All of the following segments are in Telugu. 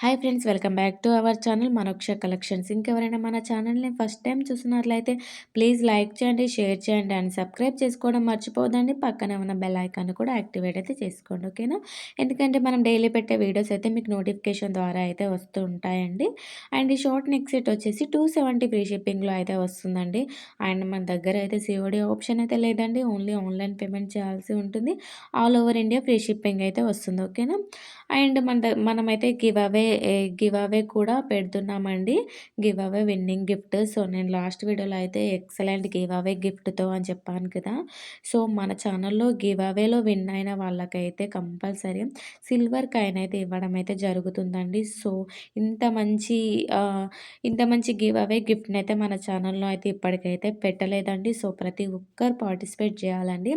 Hi friends, welcome back to our channel Manoksha collections. ఇంకెవరైనా మన ఛానల్ని ఫస్ట్ టైం చూసినట్లయితే ప్లీజ్ లైక్ చేయండి, షేర్ చేయండి అండ్ సబ్స్క్రైబ్ చేసుకోవడం మర్చిపోదండి. పక్కనే ఉన్న బెల్ ఐకాన్ కూడా యాక్టివేట్ అయితే చేసుకోండి, ఓకేనా? ఎందుకంటే మనం డైలీ పెట్టే వీడియోస్ అయితే మీకు నోటిఫికేషన్ ద్వారా అయితే వస్తూ ఉంటాయండి. అండ్ ఈ షార్ట్ నెక్ సెట్ వచ్చేసి 270 ఫ్రీ షిప్పింగ్లో అయితే వస్తుందండి. అండ్ మన దగ్గర అయితే సిఓడి ఆప్షన్ అయితే లేదండి, ఓన్లీ ఆన్లైన్ పేమెంట్ చేయాల్సి ఉంటుంది. All over India free shipping అయితే వస్తుంది, ఓకేనా? అండ్ మనమైతే గివ్ అవే కూడా పెడుతున్నామండి. Give away winning gift. So, నేను లాస్ట్ వీడియోలో అయితే ఎక్సలెంట్ గివ్ అవే గిఫ్ట్‌తో అని చెప్పాను కదా! సో, మన ఛానల్‌లో గివ్ అవేలో విన్ అయిన వాళ్ళకైతే కంపల్సరీ సిల్వర్ కాయిన్ అయితే ఇవ్వడం అయితే జరుగుతుందండి. సో, ఇంత మంచి ఇంత మంచి గివ్ అవే గిఫ్ట్‌నైతే మన ఛానల్‌లో అయితే ఇప్పటికైతే పెట్టలేదండి. సో, ప్రతి ఒక్కరు పార్టిసిపేట్ చేయాలండి.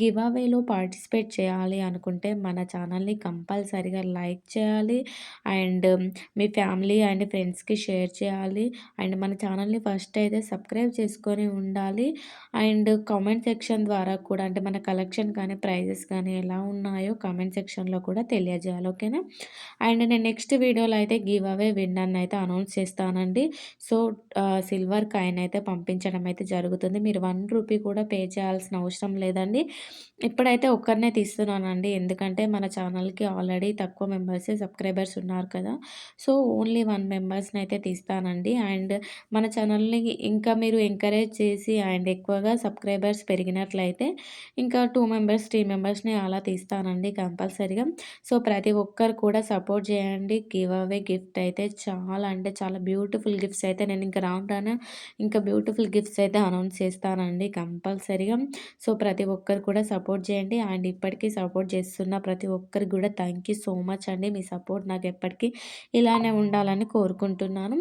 గివ్ అవేలో పార్టిసిపేట్ చేయాలి అనుకుంటే మన ఛానల్‌ని కంపల్సరీగా లైక్ చేయాలి. అండ్ మీ ఫ్యామిలీ అండ్ ఫ్రెండ్స్‌కి షేర్ చేయాలి. అండ్ మన ఛానల్‌ని ఫస్ట్ అయితే సబ్స్క్రైబ్ చేసుకొని ఉండాలి. అండ్ కామెంట్ సెక్షన్ ద్వారా కూడా అంటే మన కలెక్షన్ కానీ, ప్రైజెస్ కానీ ఎలా ఉన్నాయో కామెంట్ సెక్షన్‌లో కూడా తెలియజేయాలి, ఓకేనా? అండ్ నేను నెక్స్ట్ వీడియోలో అయితే గివ్ అవే విన్నర్‌ని అయితే అనౌన్స్ చేస్తానండి. సో, సిల్వర్ కాయిన్ అయితే పంపించడం అయితే జరుగుతుంది. మీరు ₹1 కూడా పే చేయాల్సిన అవసరం లేదండి. ఇప్పుడైతే ఒక్కరినే తీస్తున్నానండి. ఎందుకంటే మన ఛానల్‌కి ఆల్రెడీ తక్కువ మెంబర్సే సబ్స్క్రైబర్స్ ఉన్నారు కదా! So, only 1 మెంబర్స్‌నైతే తీస్తానండి. అండ్ మన ఛానల్‌ని ఇంకా మీరు ఎంకరేజ్ చేసి అండ్ ఎక్కువగా సబ్స్క్రైబర్స్ పెరిగినట్లయితే ఇంకా 2 మెంబర్స్, 3 మెంబర్స్‌ని అలా తీస్తానండి కంపల్సరీగా. సో, ప్రతి ఒక్కరు కూడా సపోర్ట్ చేయండి. గివ్ అవే గిఫ్ట్ అయితే చాలా అంటే చాలా బ్యూటిఫుల్ గిఫ్ట్స్ అయితే నేను ఇంకా రాను రాను ఇంకా బ్యూటిఫుల్ గిఫ్ట్స్ అయితే అనౌన్స్ చేస్తానండి కంపల్సరీగా. సో, ప్రతి ఒక్కరు కూడా సపోర్ట్ చేయండి. అండ్ ఇప్పటికీ సపోర్ట్ చేస్తున్న ప్రతి ఒక్కరికి కూడా థ్యాంక్ యూ సో మచ్ అండి. మీ సపోర్ట్ నాకు ఎప్పటికీ ఇలానే ఉండాలని కోరుకుంటున్నాను.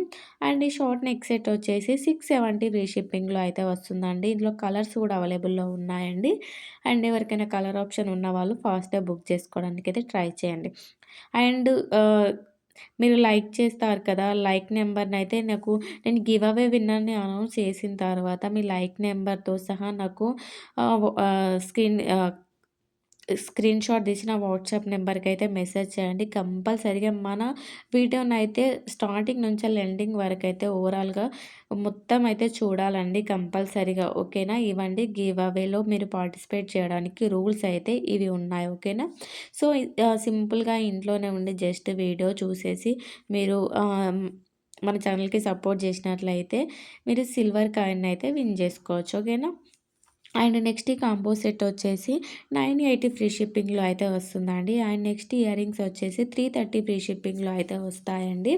అండ్ ఈ షార్ట్ నెక్ సెట్ వచ్చేసి 670 ఫ్రీ షిప్పింగ్‌లో అయితే వస్తుందండి. ఇందులో కలర్స్ కూడా అవైలబుల్‌లో ఉన్నాయండి. అండ్ ఎవరికైనా కలర్ ఆప్షన్ ఉన్నవాళ్ళు ఫాస్ట్‌గా బుక్ చేసుకోవడానికి అయితే ట్రై చేయండి. అండ్ మీరు లైక్ చేస్తారు కదా! లైక్ నెంబర్‌నైతే నేను గివ్ అవే విన్నర్‌ని అనౌన్స్ చేసిన తర్వాత మీ లైక్ నెంబర్‌తో సహా నాకు ఆహ్, వ ఆహ్, స్క్రీన్ ఆహ్, స్క్రీన్‌షాట్ తీసి నా వాట్సాప్ నెంబర్‌కైతే మెసేజ్ చేయండి. కంపల్సరీగా మన వీడియోనైతే స్టార్టింగ్ నుంచెల్లి ఎండింగ్ వరకైతే ఓవరాల్‌గా మొత్తం అయితే చూడాలండి కంపల్సరీగా, ఓకేనా? ఇవండి గివ్ అవేలో మీరు పార్టిసిపేట్ చేయడానికి రూల్స్ అయితే ఇవి ఉన్నాయి, ఓకేనా? సో, సింపుల్‌గా ఇంట్లోనే ఉండి జస్ట్ వీడియో చూసేసి మీరు మన ఛానల్‌కి సపోర్ట్ చేసినట్లయితే మీరు సిల్వర్ కాయిన్ అయితే విన్ చేసుకోవచ్చు, ఓకేనా? అండ్ నెక్స్ట్ ఈ కాంబో సెట్ వచ్చేసి 980 ఫ్రీ షిప్పింగ్‌లో అయితే వస్తుందండి. అండ్ నెక్స్ట్ ఇయర్ రింగ్స్ వచ్చేసి 330 ఫ్రీ షిప్పింగ్‌లో అయితే వస్తాయండి.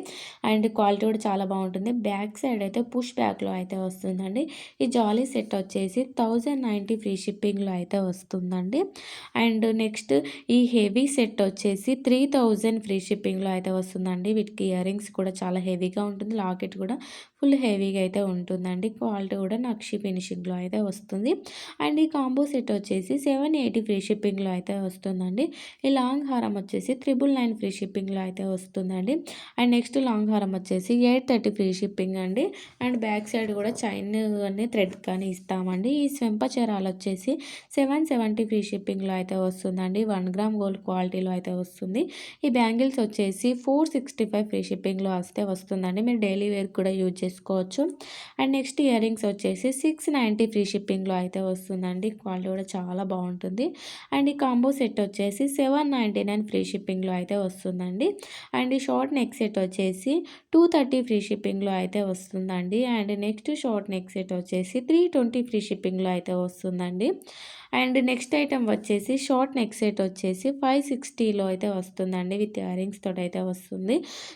అండ్ క్వాలిటీ కూడా చాలా బాగుంటుంది. బ్యాక్ సైడ్ అయితే పుష్ బ్యాక్‌లో అయితే వస్తుందండి. ఈ జాలీ సెట్ వచ్చేసి 1090 ఫ్రీ షిప్పింగ్‌లో అయితే వస్తుందండి. అండ్ నెక్స్ట్ ఈ హెవీ సెట్ వచ్చేసి 3000 ఫ్రీ షిప్పింగ్‌లో అయితే వస్తుందండి. వీటికి ఇయర్ రింగ్స్ కూడా చాలా హెవీగా ఉంటుంది. లాకెట్ కూడా ఫుల్ హెవీగా అయితే ఉంటుందండి. క్వాలిటీ కూడా నక్షి ఫినిషింగ్‌లో అయితే వస్తుంది. అండ్ ఈ కాంబో సెట్ వచ్చేసి 780 ఫ్రీ షిప్పింగ్‌లో అయితే వస్తుందండి. ఈ లాంగ్ హారం వచ్చేసి 999 ఫ్రీ షిప్పింగ్‌లో అయితే వస్తుందండి. అండ్ నెక్స్ట్ లాంగ్ హారం వచ్చేసి 830 ఫ్రీ షిప్పింగ్ అండి. అండ్ బ్యాక్ సైడ్ కూడా చైన్ అని థ్రెడ్ కానీ ఇస్తామండి. ఈ స్వెంప చరాలు వచ్చేసి 770 ఫ్రీ షిప్పింగ్‌లో అయితే వస్తుందండి. 1 గ్రామ్ గోల్డ్ క్వాలిటీలో అయితే వస్తుంది. ఈ బ్యాంగిల్స్ వచ్చేసి 465 ఫ్రీ షిప్పింగ్‌లో వస్తుందండి. మీరు డైలీ వేర్ కూడా యూజ్ చేసుకోవచ్చు. అండ్ నెక్స్ట్ ఇయర్ రింగ్స్ వచ్చేసి 690 ఫ్రీ షిప్పింగ్‌లో అయితే వస్తుందండి. క్వాలిటీ కూడా చాలా బాగుంటుంది. అండ్ ఈ కాంబో సెట్ వచ్చేసి 799 ఫ్రీ షిప్పింగ్‌లో అయితే వస్తుందండి. అండ్ ఈ షార్ట్ నెక్ సెట్ వచ్చేసి 230 ఫ్రీ షిప్పింగ్‌లో అయితే వస్తుందండి. And next short neck set వచ్చేసి 320 ఫ్రీ షిప్పింగ్‌లో అయితే వస్తుందండి. అండ్ నెక్స్ట్ ఐటెం వచ్చేసి షార్ట్ నెక్ సెట్ వచ్చేసి 560లో అయితే వస్తుందండి. విత్ ఇయర్ రింగ్స్ తోటైతే వస్తుంది.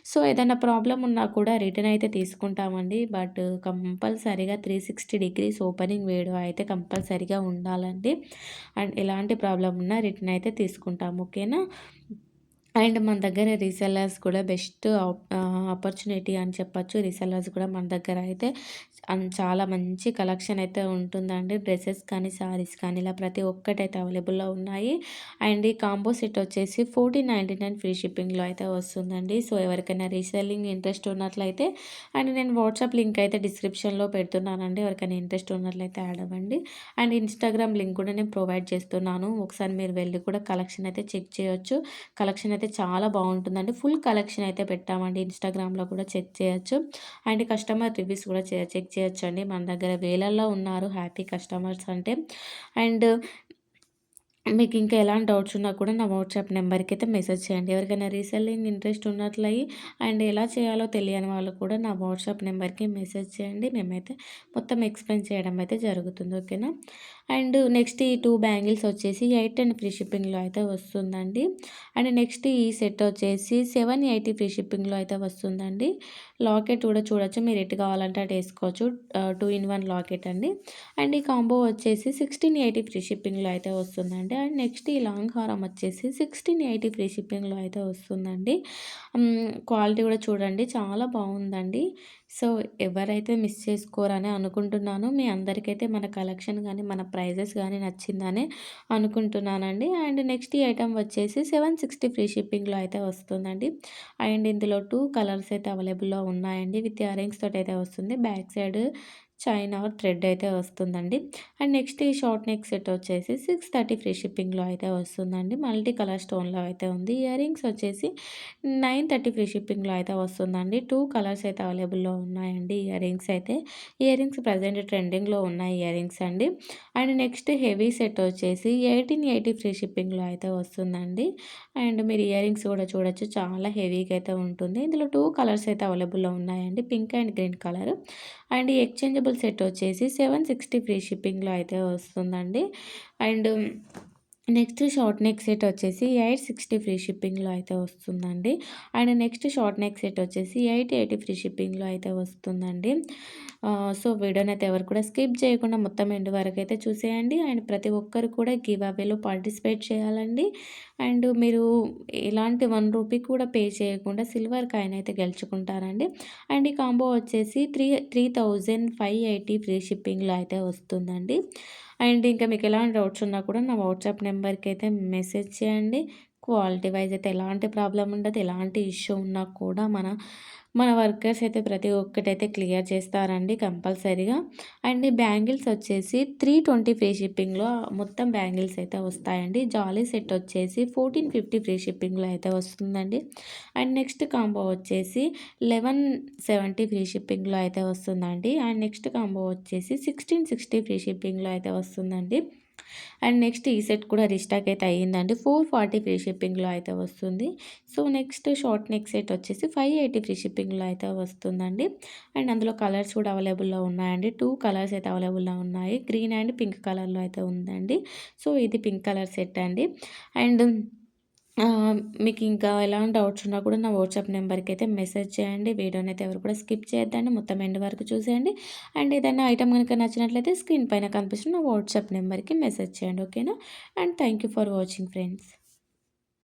సో, ఏదైనా ప్రాబ్లమ్ ఉన్నా కూడా రిటర్న్ అయితే తీసుకుంటామండి. బట్ కంపల్సరీగా 360 డిగ్రీస్ ఓపెనింగ్ వీడియో అయితే కంపల్సరీగా ఉండాలండి. అండ్ ఎలాంటి ప్రాబ్లమ్ ఉన్నా రిటర్న్ అయితే తీసుకుంటాము, ఓకేనా? అండ్ మన దగ్గర రీసెల్లర్స్ కూడా ఆపర్చునిటీ అని చెప్పొచ్చు. రీసెల్లర్స్ కూడా మన దగ్గర అయితే చాలా మంచి కలెక్షన్ అయితే ఉంటుందండి. డ్రెసెస్ కానీ, శారీస్ కానీ ఇలా ప్రతి ఒక్కటైతే అవైలబుల్‌లో ఉన్నాయి. అండ్ ఈ కాంబో సెట్ వచ్చేసి 1499 ఫ్రీ షిప్పింగ్‌లో అయితే వస్తుందండి. సో, ఎవరికైనా రీసెల్లింగ్ ఇంట్రెస్ట్ ఉన్నట్లయితే అండ్ నేను వాట్సాప్ లింక్ అయితే డిస్క్రిప్షన్‌లో పెడుతున్నానండి. ఎవరికైనా ఇంట్రెస్ట్ ఉన్నట్లయితే యాడ్ అవ్వండి. అండ్ ఇన్‌స్టాగ్రామ్ లింక్ కూడా నేను ప్రొవైడ్ చేస్తున్నాను. ఒకసారి మీరు వెళ్లి కూడా కలెక్షన్ అయితే చెక్ చేయొచ్చు. కలెక్షన్ అయితే చాలా బాగుంటుందండి. ఫుల్ కలెక్షన్ అయితే పెట్టామండి. ఇన్‌స్టాగ్రామ్‌లో కూడా చెక్ చేయొచ్చు. అండ్ కస్టమర్ రివ్యూస్ కూడా చెక్ చేయొచ్చండి. మన దగ్గర వేలల్లో ఉన్నారు హ్యాపీ కస్టమర్స్ అంటే. అండ్ మీకు ఇంకా ఎలాంటి డౌట్స్ ఉన్నా కూడా నా వాట్సాప్ నెంబర్‌కైతే మెసేజ్ చేయండి. ఎవరికైనా రీసెల్లింగ్ ఇంట్రెస్ట్ ఉన్నట్లయి అండ్ ఎలా చేయాలో తెలియని వాళ్ళు కూడా నా వాట్సాప్ నెంబర్‌కి మెసేజ్ చేయండి. మేమైతే మొత్తం ఎక్స్‌ప్లెయిన్ చేయడం అయితే జరుగుతుంది. ఓకేనా? అండ్ నెక్స్ట్ ఈ 2 బ్యాంగిల్స్ వచ్చేసి 810 ఫ్రీ షిప్పింగ్‌లో అయితే వస్తుందండి. అండ్ నెక్స్ట్ ఈ సెట్ వచ్చేసి 780 ఫ్రీ షిప్పింగ్‌లో అయితే వస్తుందండి. లాకెట్ కూడా చూడొచ్చు. మీరు ఎటు కావాలంటే అటు ఏసుకోవచ్చు. 2 ఇన్ 1 లాకెట్ అండి. అండ్ ఈ కాంబో వచ్చేసి 1680 ఫ్రీ షిప్పింగ్‌లో అయితే వస్తుందండి. అండ్ నెక్స్ట్ ఈ లాంగ్ హారం వచ్చేసి 1680 ఫ్రీ షిప్పింగ్‌లో అయితే వస్తుందండి. క్వాలిటీ కూడా చూడండి చాలా బాగుందండి. సో, ఎవరైతే మిస్ చేసుకోరని అనుకుంటున్నాను. మీ అందరికైతే మన కలెక్షన్ గానీ, మన ప్రైజెస్ గానీ నచ్చిందనే అనుకుంటున్నానండి. అండ్ నెక్స్ట్ ఈ ఐటెమ్ వచ్చేసి 760 ఫ్రీ షిప్పింగ్‌లో అయితే వస్తుందండి. అండ్ ఇందులో 2 కలర్స్ అయితే అవైలబుల్‌లో ఉన్నాయండి. విత్ ఇయరింగ్స్ తోటైతే వస్తుంది. Back side chain are thread అయితే వస్తుందండి. అండ్ నెక్స్ట్ ఈ షార్ట్ నెక్ సెట్ వచ్చేసి 630 ఫ్రీ షిప్పింగ్‌లో అయితే వస్తుందండి. మల్టీ కలర్ స్టోన్‌లో అయితే ఉంది. ఇయరింగ్స్ వచ్చేసి 930 ఫ్రీ షిప్పింగ్‌లో అయితే వస్తుందండి. 2 కలర్స్ అయితే అవైలబుల్‌లో ఉన్నాయండి ఇయరింగ్స్ అయితే. ఇయరింగ్స్ ప్రజెంట్ ట్రెండింగ్‌లో ఉన్న ఇయరింగ్స్ అండి. అండ్ నెక్స్ట్ హెవీ సెట్ వచ్చేసి 1880 ఫ్రీ షిప్పింగ్‌లో అయితే వస్తుందండి. అండ్ మీరు ఇయరింగ్స్ కూడా చూడొచ్చు. చాలా హెవీగా అయితే ఉంటుంది. ఇందులో 2 కలర్స్ అయితే అవైలబుల్‌లో ఉన్నాయండి. Pink and green colour. And ఈ ఎక్స్చేంజబుల్ సెట్ వచ్చేసి 760 ఫ్రీ షిప్పింగ్‌లో అయితే వస్తుందండి. And next short neck set వచ్చేసి 860 ఫ్రీ షిప్పింగ్‌లో అయితే వస్తుందండి. And next short neck set వచ్చేసి 880 ఫ్రీ షిప్పింగ్‌లో అయితే వస్తుందండి. సో, వీడియోనైతే ఎవరు కూడా స్కిప్ చేయకుండా మొత్తం ఎండ్ వరకైతే చూసేయండి. అండ్ ప్రతి ఒక్కరు కూడా గివ్ అవేలో పార్టిసిపేట్ చేయాలండి. అండ్ మీరు ఎలాంటి 1 రూపీ కూడా పే చేయకుండా సిల్వర్ కాయిన్ అయితే గెలుచుకుంటారండి. అండ్ ఈ కాంబో వచ్చేసి 3580 ఫ్రీ షిప్పింగ్‌లో అయితే వస్తుందండి. అండ్ ఇంకా మీకు ఎలాంటి డౌట్స్ ఉన్నా కూడా నా వాట్సాప్ నెంబర్‌కి అయితే మెసేజ్ చేయండి. క్వాలిటీ వైస్ అయితే ఎలాంటి ప్రాబ్లమ్ ఉండదు. ఎలాంటి ఇష్యూ ఉన్నా కూడా మన మన వర్కర్స్ అయితే ప్రతి ఒక్కటైతే క్లియర్ చేస్తారండి కంపల్సరీగా. అండ్ ఈ బ్యాంగిల్స్ వచ్చేసి 320 ఫ్రీ షిప్పింగ్‌లో మొత్తం బ్యాంగిల్స్ అయితే వస్తాయండి. జాలీ సెట్ వచ్చేసి 1450 ఫ్రీ షిప్పింగ్‌లో అయితే వస్తుందండి. అండ్ నెక్స్ట్ కాంబో వచ్చేసి 1170 ఫ్రీ షిప్పింగ్‌లో అయితే వస్తుందండి. అండ్ నెక్స్ట్ కాంబో వచ్చేసి 1660 ఫ్రీ షిప్పింగ్‌లో అయితే వస్తుందండి. అండ్ నెక్స్ట్ ఈ సెట్ కూడా రీస్టాక్ అయితే అయ్యిందండి. 440 ఫ్రీ షిప్పింగ్‌లో అయితే వస్తుంది. So, next short neck set వచ్చేసి 580 ఫ్రీ షిప్పింగ్‌లో అయితే వస్తుందండి. అండ్ అందులో కలర్స్ కూడా అవైలబుల్‌లో ఉన్నాయండి. 2 కలర్స్ అయితే అవైలబుల్‌లో ఉన్నాయి. గ్రీన్ అండ్ పింక్ కలర్‌లో అయితే ఉందండి. సో, ఇది పింక్ కలర్ సెట్ అండి. అండ్ మీకు ఇంకా ఎలాంటి డౌట్స్ ఉన్నా కూడా నా వాట్సాప్ నెంబర్‌కైతే మెసేజ్ చేయండి. వీడియోనైతే ఎవరు కూడా స్కిప్ చేయొద్దండి. మొత్తం ఎండ్ వరకు చూసేయండి. అండ్ ఏదైనా ఐటెమ్ గనుక నచ్చినట్లయితే స్క్రీన్ పైన కనిపిస్తున్న నా వాట్సాప్ నెంబర్‌కి మెసేజ్ చేయండి. ఓకేనా? And thank you for watching friends.